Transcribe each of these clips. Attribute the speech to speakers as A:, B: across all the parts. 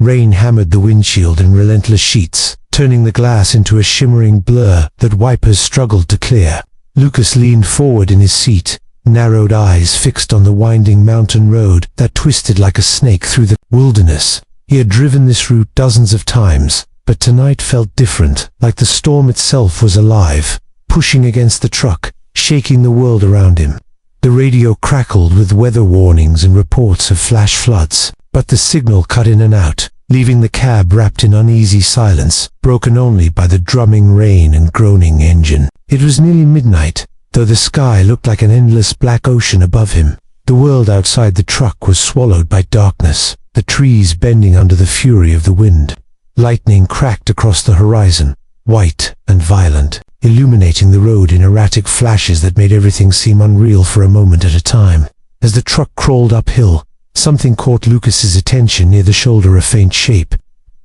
A: Rain hammered the windshield in relentless sheets, turning the glass into a shimmering blur that wipers struggled to clear. Lucas leaned forward in his seat, narrowed eyes fixed on the winding mountain road that twisted like a snake through the wilderness. He had driven this route dozens of times, but tonight felt different, like the storm itself was alive, pushing against the truck, shaking the world around him. The radio crackled with weather warnings and reports of flash floods, but the signal cut in and out, leaving the cab wrapped in uneasy silence, broken only by the drumming rain and groaning engine. It was nearly midnight, though the sky looked like an endless black ocean above him. The world outside the truck was swallowed by darkness, the trees bending under the fury of the wind. Lightning cracked across the horizon, white and violent, illuminating the road in erratic flashes that made everything seem unreal for a moment at a time. As the truck crawled uphill, something caught Lucas's attention near the shoulder, a faint shape,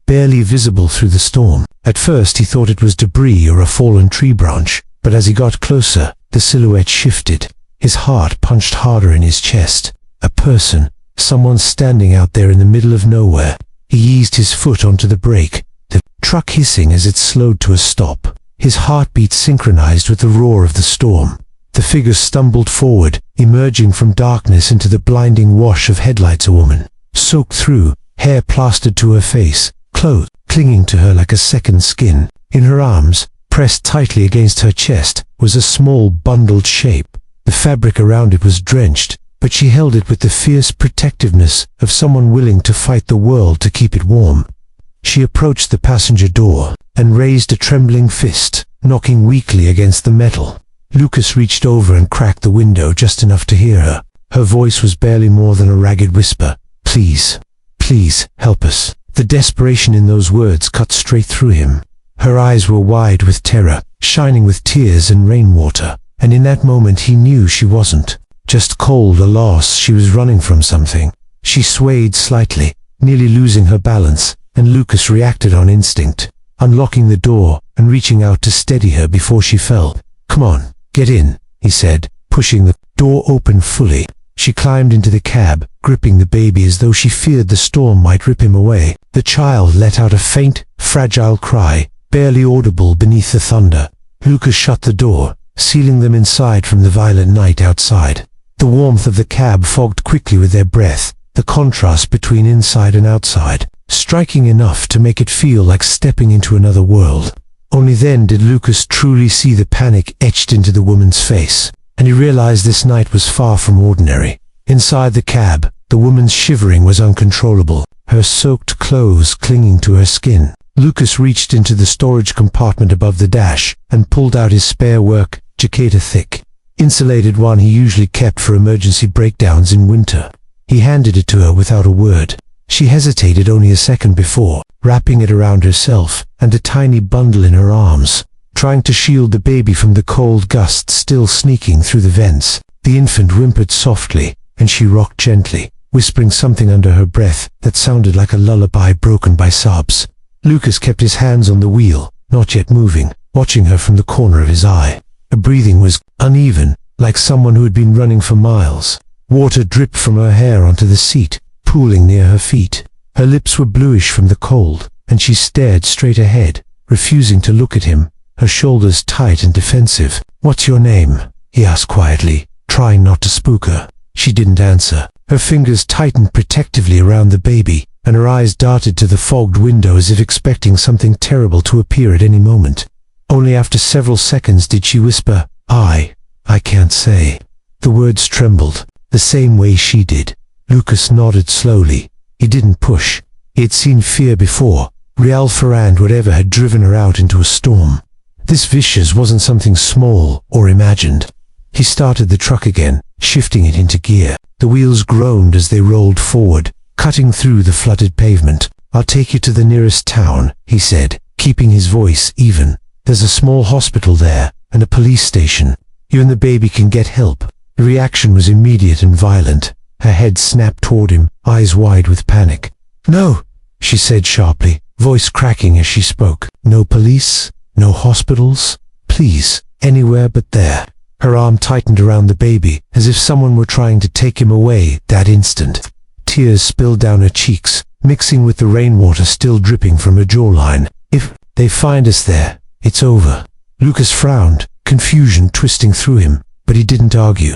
A: barely visible through the storm. At first he thought it was debris or a fallen tree branch, but as he got closer, the silhouette shifted. His heart punched harder in his chest. A person, someone standing out there in the middle of nowhere. He eased his foot onto the brake, the truck hissing as it slowed to a stop. His heartbeat synchronized with the roar of the storm. The figure stumbled forward, emerging from darkness into the blinding wash of headlights. A woman, soaked through, hair plastered to her face, clothes clinging to her like a second skin. In her arms, pressed tightly against her chest, was a small bundled shape. The fabric around it was drenched, but she held it with the fierce protectiveness of someone willing to fight the world to keep it warm. She approached the passenger door and raised a trembling fist, knocking weakly against the metal. Lucas reached over and cracked the window just enough to hear her. Her voice was barely more than a ragged whisper. "Please, please, help us." The desperation in those words cut straight through him. Her eyes were wide with terror, shining with tears and rainwater, and in that moment he knew she wasn't just cold or lost. She was running from something. She swayed slightly, nearly losing her balance, and Lucas reacted on instinct, unlocking the door and reaching out to steady her before she fell. "Come on, get in," he said, pushing the door open fully. She climbed into the cab, gripping the baby as though she feared the storm might rip him away. The child let out a faint, fragile cry, barely audible beneath the thunder. Lucas shut the door, sealing them inside from the violent night outside. The warmth of the cab fogged quickly with their breath, the contrast between inside and outside, striking enough to make it feel like stepping into another world. Only then did Lucas truly see the panic etched into the woman's face, and he realized this night was far from ordinary. Inside the cab, the woman's shivering was uncontrollable, her soaked clothes clinging to her skin. Lucas reached into the storage compartment above the dash and pulled out his spare work jacket, a thick, insulated one he usually kept for emergency breakdowns in winter. He handed it to her without a word. She hesitated only a second before, wrapping it around herself and a tiny bundle in her arms, trying to shield the baby from the cold gusts still sneaking through the vents. The infant whimpered softly, and she rocked gently, whispering something under her breath that sounded like a lullaby broken by sobs. Lucas kept his hands on the wheel, not yet moving, watching her from the corner of his eye. Her breathing was uneven, like someone who had been running for miles. Water dripped from her hair onto the seat, pooling near her feet. Her lips were bluish from the cold, and she stared straight ahead, refusing to look at him, her shoulders tight and defensive. "What's your name?" he asked quietly, trying not to spook her. She didn't answer. Her fingers tightened protectively around the baby, and her eyes darted to the fogged window as if expecting something terrible to appear at any moment. Only after several seconds did she whisper, I can't say." The words trembled, the same way she did. Lucas nodded slowly. He didn't push. He had seen fear before, real fear, and whatever had driven her out into a storm. This vicious wasn't something small or imagined. He started the truck again, shifting it into gear. The wheels groaned as they rolled forward, cutting through the flooded pavement. "I'll take you to the nearest town," he said, keeping his voice even. "There's a small hospital there, and a police station. You and the baby can get help." The reaction was immediate and violent. Her head snapped toward him, eyes wide with panic. "No," she said sharply, voice cracking as she spoke. "No police, no hospitals. Please, anywhere but there." Her arm tightened around the baby, as if someone were trying to take him away that instant. Tears spilled down her cheeks, mixing with the rainwater still dripping from her jawline. "If they find us there, it's over." Lucas frowned, confusion twisting through him, but he didn't argue.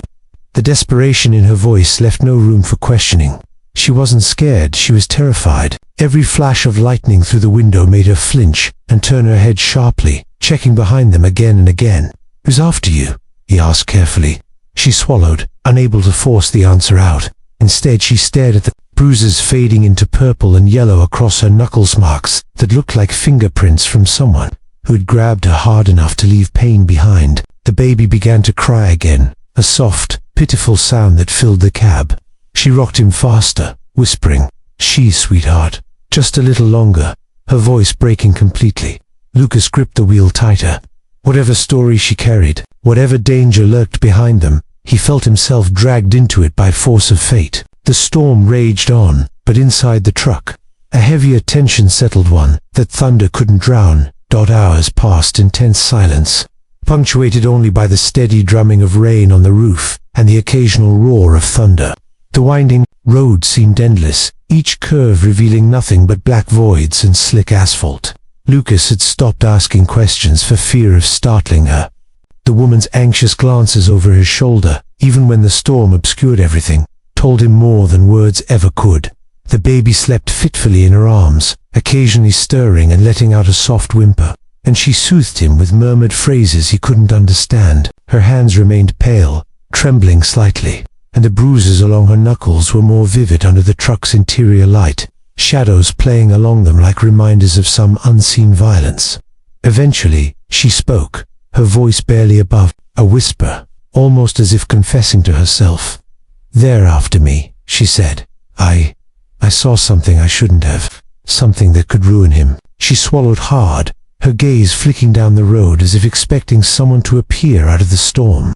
A: The desperation in her voice left no room for questioning. She wasn't scared, she was terrified. Every flash of lightning through the window made her flinch and turn her head sharply, checking behind them again and again. "Who's after you?" he asked carefully. She swallowed, unable to force the answer out. Instead, she stared at the bruises fading into purple and yellow across her knuckles, marks that looked like fingerprints from someone who had grabbed her hard enough to leave pain behind. The baby began to cry again, a soft, pitiful sound that filled the cab. She rocked him faster, whispering, "She, sweetheart, just a little longer," her voice breaking completely. Lucas gripped the wheel tighter. Whatever story she carried, whatever danger lurked behind them, he felt himself dragged into it by force of fate. The storm raged on, but inside the truck, a heavier tension settled, one that thunder couldn't drown. Hours passed in tense silence, punctuated only by the steady drumming of rain on the roof and the occasional roar of thunder. The winding road seemed endless, each curve revealing nothing but black voids and slick asphalt. Lucas had stopped asking questions for fear of startling her. The woman's anxious glances over his shoulder, even when the storm obscured everything, told him more than words ever could. The baby slept fitfully in her arms, occasionally stirring and letting out a soft whimper, and she soothed him with murmured phrases he couldn't understand. Her hands remained pale, trembling slightly, and the bruises along her knuckles were more vivid under the truck's interior light, shadows playing along them like reminders of some unseen violence. Eventually, she spoke, her voice barely above a whisper, almost as if confessing to herself. "They're after me," she said. I saw something I shouldn't have, something that could ruin him." She swallowed hard, her gaze flicking down the road as if expecting someone to appear out of the storm.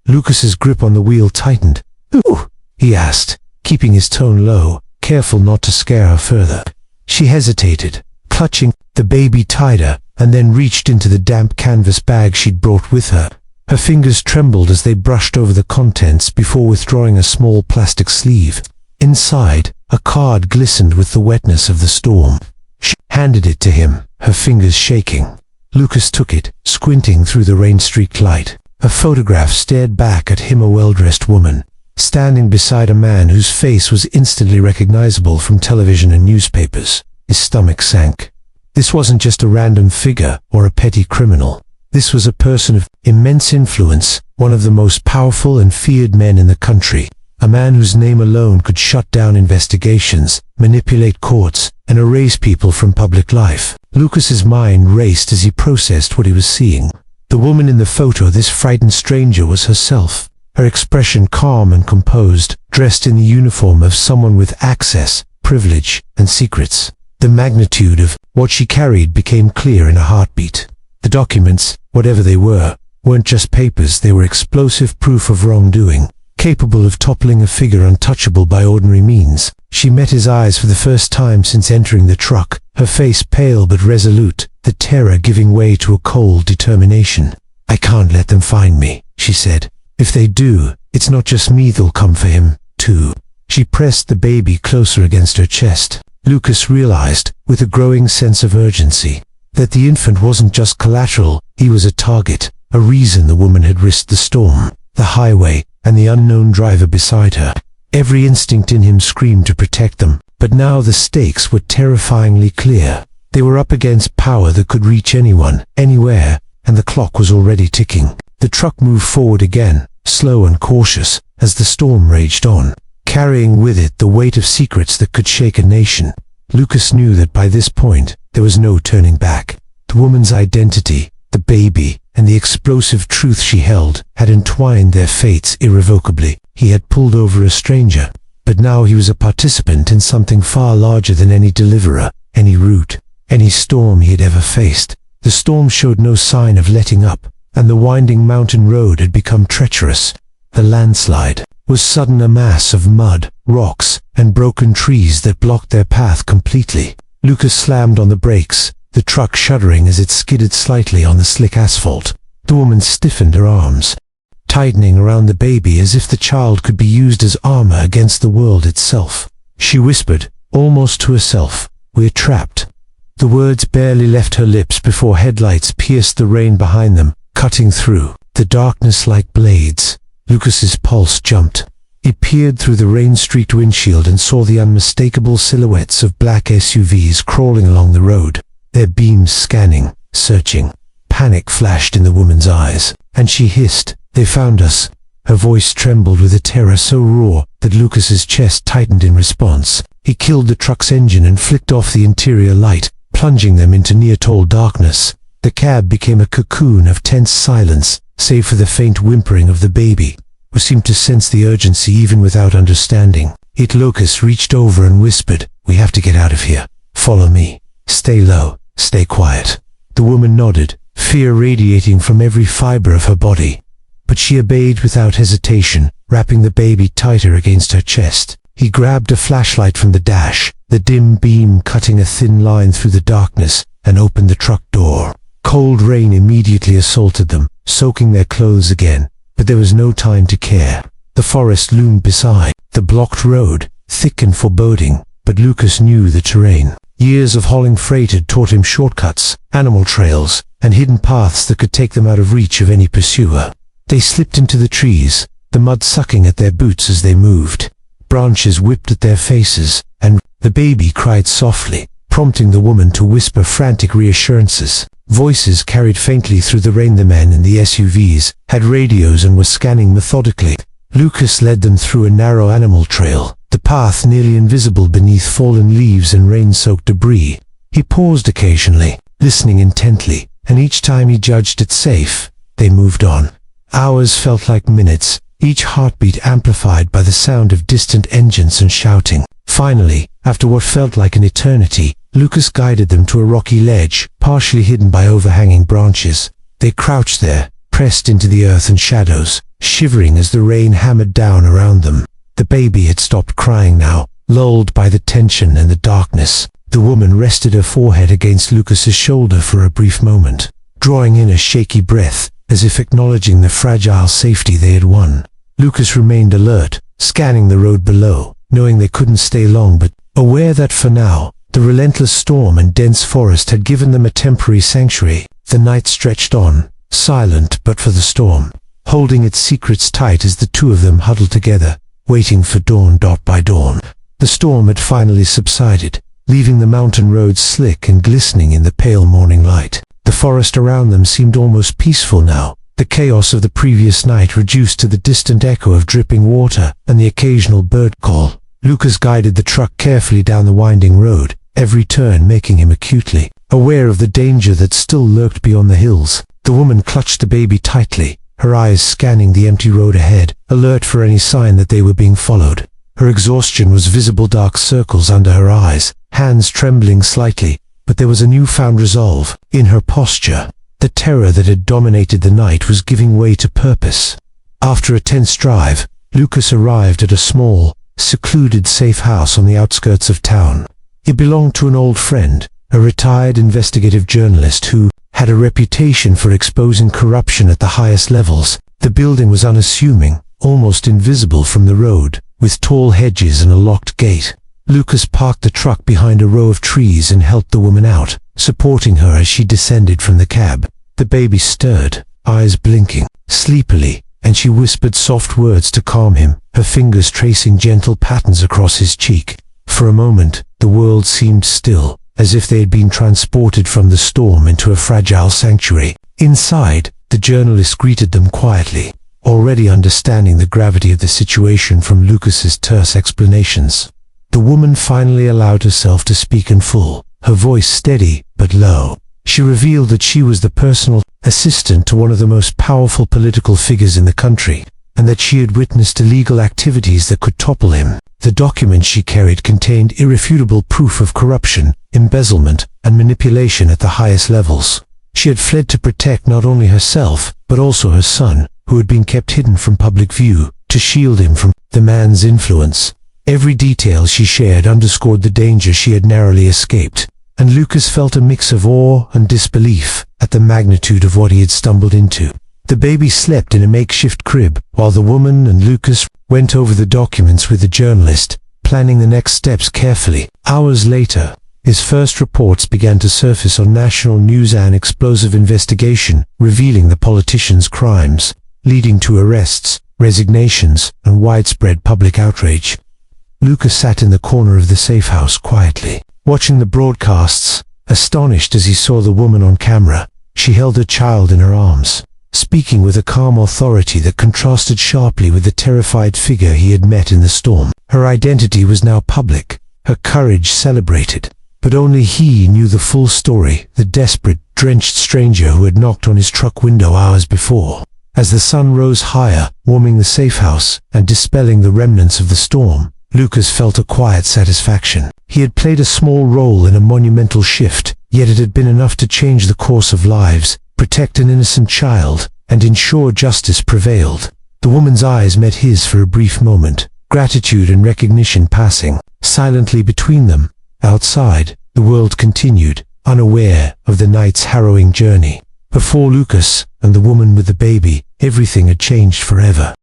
A: Lucas's grip on the wheel tightened. "Who?" he asked, keeping his tone low, careful not to scare her further. She hesitated, clutching the baby tighter, and then reached into the damp canvas bag she'd brought with her. Her fingers trembled as they brushed over the contents before withdrawing a small plastic sleeve. Inside, a card glistened with the wetness of the storm. She handed it to him, her fingers shaking. Lucas took it, squinting through the rain-streaked light. A photograph stared back at him, a well-dressed woman, standing beside a man whose face was instantly recognizable from television and newspapers. His stomach sank. This wasn't just a random figure or a petty criminal. This was a person of immense influence, one of the most powerful and feared men in the country. A man whose name alone could shut down investigations, manipulate courts, and erase people from public life. Lucas's mind raced as he processed what he was seeing. The woman in the photo, this frightened stranger, was herself, her expression calm and composed, dressed in the uniform of someone with access, privilege, and secrets. The magnitude of what she carried became clear in a heartbeat. The documents, whatever they were, weren't just papers, they were explosive proof of wrongdoing, capable of toppling a figure untouchable by ordinary means. She met his eyes for the first time since entering the truck, her face pale but resolute, the terror giving way to a cold determination. "I can't let them find me," she said. "If they do, it's not just me they'll come for him, too." She pressed the baby closer against her chest. Lucas realized, with a growing sense of urgency, that the infant wasn't just collateral, he was a target, a reason the woman had risked the storm, the highway, and the unknown driver beside her. Every instinct in him screamed to protect them, but now the stakes were terrifyingly clear. They were up against power that could reach anyone, anywhere, and the clock was already ticking. The truck moved forward again, slow and cautious, as the storm raged on, carrying with it the weight of secrets that could shake a nation. Lucas knew that by this point, there was no turning back. The woman's identity, the baby, and the explosive truth she held had entwined their fates irrevocably. He had pulled over a stranger, but now he was a participant in something far larger than any deliverer, any route, any storm he had ever faced. The storm showed no sign of letting up, and the winding mountain road had become treacherous. The landslide was sudden, a mass of mud, rocks, and broken trees that blocked their path completely. Lucas slammed on the brakes, the truck shuddering as it skidded slightly on the slick asphalt. The woman stiffened her arms, tightening around the baby as if the child could be used as armor against the world itself. She whispered, almost to herself, "We're trapped." The words barely left her lips before headlights pierced the rain behind them, cutting through the darkness like blades. Lucas's pulse jumped. He peered through the rain-streaked windshield and saw the unmistakable silhouettes of black SUVs crawling along the road, their beams scanning, searching. Panic flashed in the woman's eyes, and she hissed, "They found us." Her voice trembled with a terror so raw that Lucas's chest tightened in response. He killed the truck's engine and flicked off the interior light, plunging them into near-total darkness. The cab became a cocoon of tense silence, save for the faint whimpering of the baby, who seemed to sense the urgency even without understanding. Lucas reached over and whispered, "We have to get out of here. Follow me. Stay low. Stay quiet." The woman nodded, fear radiating from every fiber of her body. But she obeyed without hesitation, wrapping the baby tighter against her chest. He grabbed a flashlight from the dash, the dim beam cutting a thin line through the darkness, and opened the truck door. Cold rain immediately assaulted them, soaking their clothes again, but there was no time to care. The forest loomed beside, the blocked road, thick and foreboding, but Lucas knew the terrain. Years of hauling freight had taught him shortcuts, animal trails, and hidden paths that could take them out of reach of any pursuer. They slipped into the trees, the mud sucking at their boots as they moved. Branches whipped at their faces, and the baby cried softly, prompting the woman to whisper frantic reassurances. Voices carried faintly through the rain. The men in the SUVs had radios and were scanning methodically. Lucas led them through a narrow animal trail, the path nearly invisible beneath fallen leaves and rain-soaked debris. He paused occasionally, listening intently, and each time he judged it safe, they moved on. Hours felt like minutes, each heartbeat amplified by the sound of distant engines and shouting. Finally, after what felt like an eternity, Lucas guided them to a rocky ledge, partially hidden by overhanging branches. They crouched there, pressed into the earth and shadows, shivering as the rain hammered down around them. The baby had stopped crying now, lulled by the tension and the darkness. The woman rested her forehead against Lucas's shoulder for a brief moment, drawing in a shaky breath, as if acknowledging the fragile safety they had won. Lucas remained alert, scanning the road below, knowing they couldn't stay long but aware that for now, the relentless storm and dense forest had given them a temporary sanctuary. The night stretched on, silent but for the storm, holding its secrets tight as the two of them huddled together, waiting for dawn. By dawn, the storm had finally subsided, leaving the mountain roads slick and glistening in the pale morning light. The forest around them seemed almost peaceful now, the chaos of the previous night reduced to the distant echo of dripping water and the occasional bird call. Lucas guided the truck carefully down the winding road, every turn making him acutely aware of the danger that still lurked beyond the hills. The woman clutched the baby tightly, her eyes scanning the empty road ahead, alert for any sign that they were being followed. Her exhaustion was visible, dark circles under her eyes, hands trembling slightly, but there was a newfound resolve in her posture. The terror that had dominated the night was giving way to purpose. After a tense drive, Lucas arrived at a small, secluded safe house on the outskirts of town. It belonged to an old friend, a retired investigative journalist who had a reputation for exposing corruption at the highest levels. The building was unassuming, almost invisible from the road, with tall hedges and a locked gate. Lucas parked the truck behind a row of trees and helped the woman out, supporting her as she descended from the cab. The baby stirred, eyes blinking sleepily, and she whispered soft words to calm him, her fingers tracing gentle patterns across his cheek. For a moment, the world seemed still, as if they had been transported from the storm into a fragile sanctuary. Inside, the journalist greeted them quietly, already understanding the gravity of the situation from Lucas's terse explanations. The woman finally allowed herself to speak in full, her voice steady but low. She revealed that she was the personal assistant to one of the most powerful political figures in the country, and that she had witnessed illegal activities that could topple him. The documents she carried contained irrefutable proof of corruption, embezzlement, and manipulation at the highest levels. She had fled to protect not only herself, but also her son, who had been kept hidden from public view, to shield him from the man's influence. Every detail she shared underscored the danger she had narrowly escaped, and Lucas felt a mix of awe and disbelief at the magnitude of what he had stumbled into. The baby slept in a makeshift crib, while the woman and Lucas went over the documents with the journalist, planning the next steps carefully. Hours later, his first reports began to surface on national news, an explosive investigation revealing the politician's crimes, leading to arrests, resignations, and widespread public outrage. Lucas sat in the corner of the safe house quietly, watching the broadcasts, astonished as he saw the woman on camera. She held her child in her arms, speaking with a calm authority that contrasted sharply with the terrified figure he had met in the storm. Her identity was now public, her courage celebrated, but only he knew the full story, the desperate, drenched stranger who had knocked on his truck window hours before. As the sun rose higher, warming the safe house and dispelling the remnants of the storm, Lucas felt a quiet satisfaction. He had played a small role in a monumental shift, yet it had been enough to change the course of lives, protect an innocent child, and ensure justice prevailed. The woman's eyes met his for a brief moment, gratitude and recognition passing. Silently between them, outside, the world continued, unaware of the night's harrowing journey. Before Lucas and the woman with the baby, everything had changed forever.